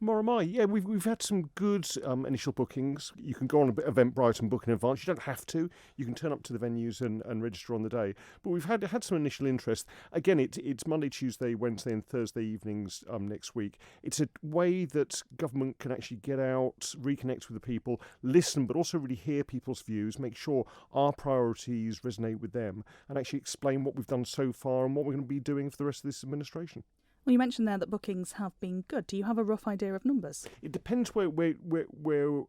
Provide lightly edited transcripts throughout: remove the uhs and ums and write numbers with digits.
More am I. Yeah, we've had some good initial bookings. You can go on Eventbrite and book in advance. You don't have to. You can turn up to the venues and register on the day. But we've had some initial interest. Again, it's Monday, Tuesday, Wednesday and Thursday evenings next week. It's a way that government can actually get out, reconnect with the people, listen, but also really hear people's views, make sure our priorities resonate with them, and actually explain what we've done so far and what we're going to be doing for the rest of this administration. Well, you mentioned there that bookings have been good. Do you have a rough idea of numbers? It depends where the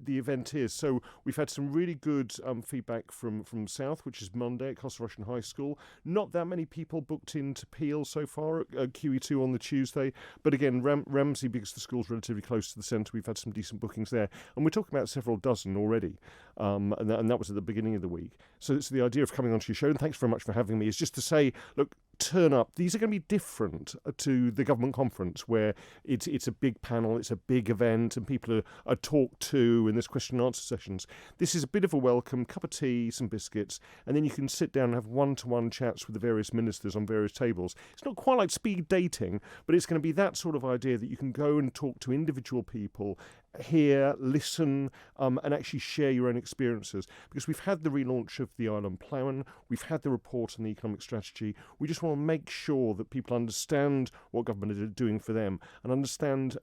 event is. So we've had some really good feedback from South, which is Monday at Castle Rushen High School. Not that many people booked into Peel so far at QE2 on the Tuesday. But again, Ramsey, because the school's relatively close to the centre, we've had some decent bookings there. And we're talking about several dozen already. And that was at the beginning of the week. So it's the idea of coming onto your show, and thanks very much for having me, is just to say, look, turn up. These are going to be different to the government conference, where it's a big panel, it's a big event, and people are talked to, and there's question and answer sessions. This is a bit of a welcome, cup of tea, some biscuits, and then you can sit down and have one-to-one chats with the various ministers on various tables. It's not quite like speed dating, but it's going to be that sort of idea that you can go and talk to individual people, hear, listen, and actually share your own experiences. Because we've had the relaunch of the Island Plan, we've had the report on the economic strategy. We just want to make sure that people understand what government are doing for them and understand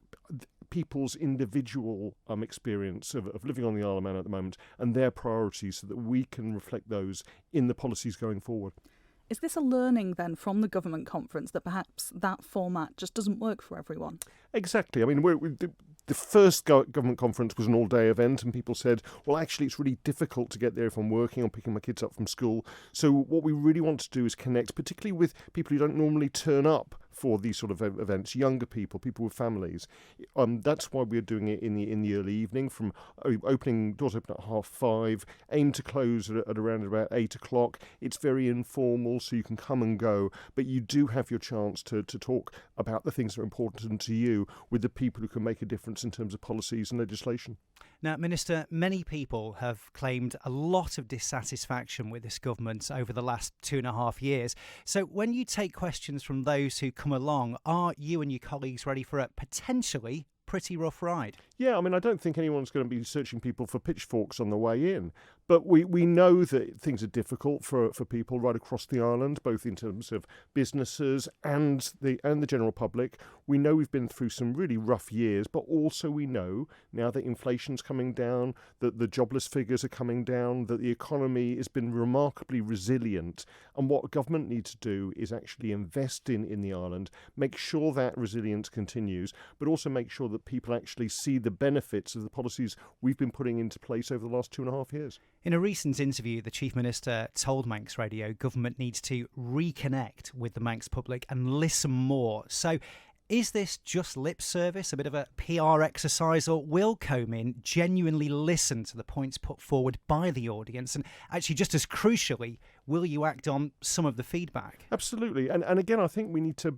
people's individual experience of living on the Isle of Man at the moment and their priorities, so that we can reflect those in the policies going forward. Is this a learning then from the government conference that perhaps that format just doesn't work for everyone? Exactly. I mean, the first government conference was an all-day event, and people said, well, actually, it's really difficult to get there if I'm working or picking my kids up from school. So what we really want to do is connect, particularly with people who don't normally turn up for these sort of events, younger people, people with families. That's why we're doing it in the early evening, from doors open at 5:30, aim to close at around about 8 o'clock. It's very informal, so you can come and go, but you do have your chance to talk about the things that are important to you with the people who can make a difference in terms of policies and legislation. Now, Minister, many people have claimed a lot of dissatisfaction with this government over the last 2.5 years. So when you take questions from those who come along, are you and your colleagues ready for a potentially pretty rough ride? Yeah, I mean, I don't think anyone's going to be searching people for pitchforks on the way in. But we know that things are difficult for people right across the island, both in terms of businesses and the general public. We know we've been through some really rough years, but also we know now that inflation's coming down, that the jobless figures are coming down, that the economy has been remarkably resilient. And what government needs to do is actually invest in the island, make sure that resilience continues, but also make sure that people actually see the benefits of the policies we've been putting into place over the last 2.5 years. In a recent interview, the Chief Minister told Manx Radio government needs to reconnect with the Manx public and listen more. So is this just lip service, a bit of a PR exercise, or will Comyn genuinely listen to the points put forward by the audience? And actually, just as crucially, will you act on some of the feedback? Absolutely. And again, I think we need to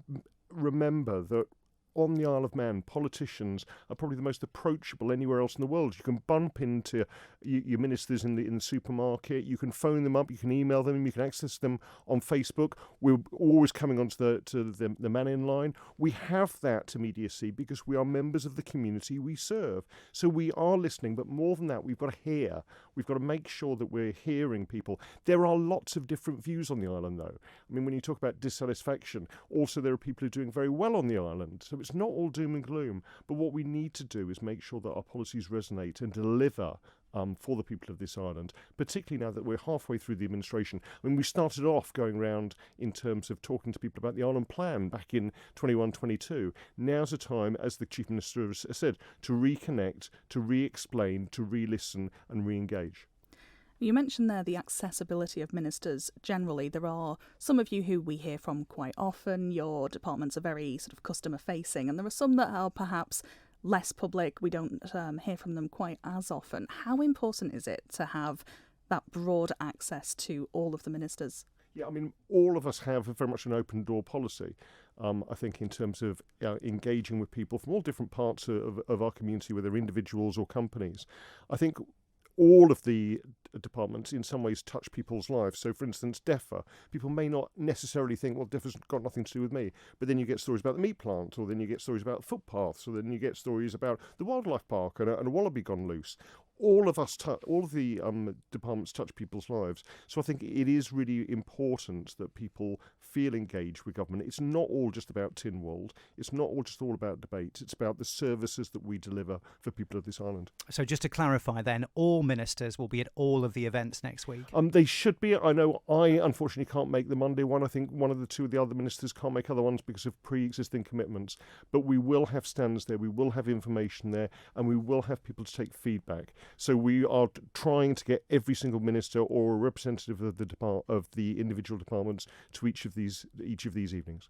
remember that on the Isle of Man, politicians are probably the most approachable anywhere else in the world. You can bump into your ministers in the supermarket, you can phone them up, you can email them, you can access them on Facebook. We're always coming onto the Man-in line. We have that immediacy because we are members of the community we serve. So we are listening, but more than that, we've got to hear. We've got to make sure that we're hearing people. There are lots of different views on the island, though. I mean, when you talk about dissatisfaction, also there are people who are doing very well on the island. So it's not all doom and gloom, but what we need to do is make sure that our policies resonate and deliver for the people of this island, particularly now that we're halfway through the administration. I mean, we started off going around in terms of talking to people about the Island Plan back in 21-22. Now's the time, as the Chief Minister has said, to reconnect, to re-explain, to re-listen and re-engage. You mentioned there the accessibility of ministers generally. There are some of you who we hear from quite often. Your departments are very sort of customer facing, and there are some that are perhaps less public. We don't hear from them quite as often. How important is it to have that broad access to all of the ministers? Yeah, I mean, all of us have very much an open door policy. I think in terms of engaging with people from all different parts of our community, whether individuals or companies. I think all of the departments in some ways touch people's lives. So, for instance, DEFRA, people may not necessarily think, well, DEFRA's got nothing to do with me, but then you get stories about the meat plant, or then you get stories about footpaths, or then you get stories about the wildlife park and a wallaby gone loose. All of the departments touch people's lives. So I think it is really important that people feel engaged with government. It's not all just about Tynwald. It's not all about debates. It's about the services that we deliver for people of this island. So just to clarify then, all ministers will be at all of the events next week? They should be. I know I unfortunately can't make the Monday one. I think one of the other ministers can't make other ones because of pre-existing commitments. But we will have stands there. We will have information there, and we will have people to take feedback. So we are trying to get every single minister or a representative of the individual departments to each of these evenings.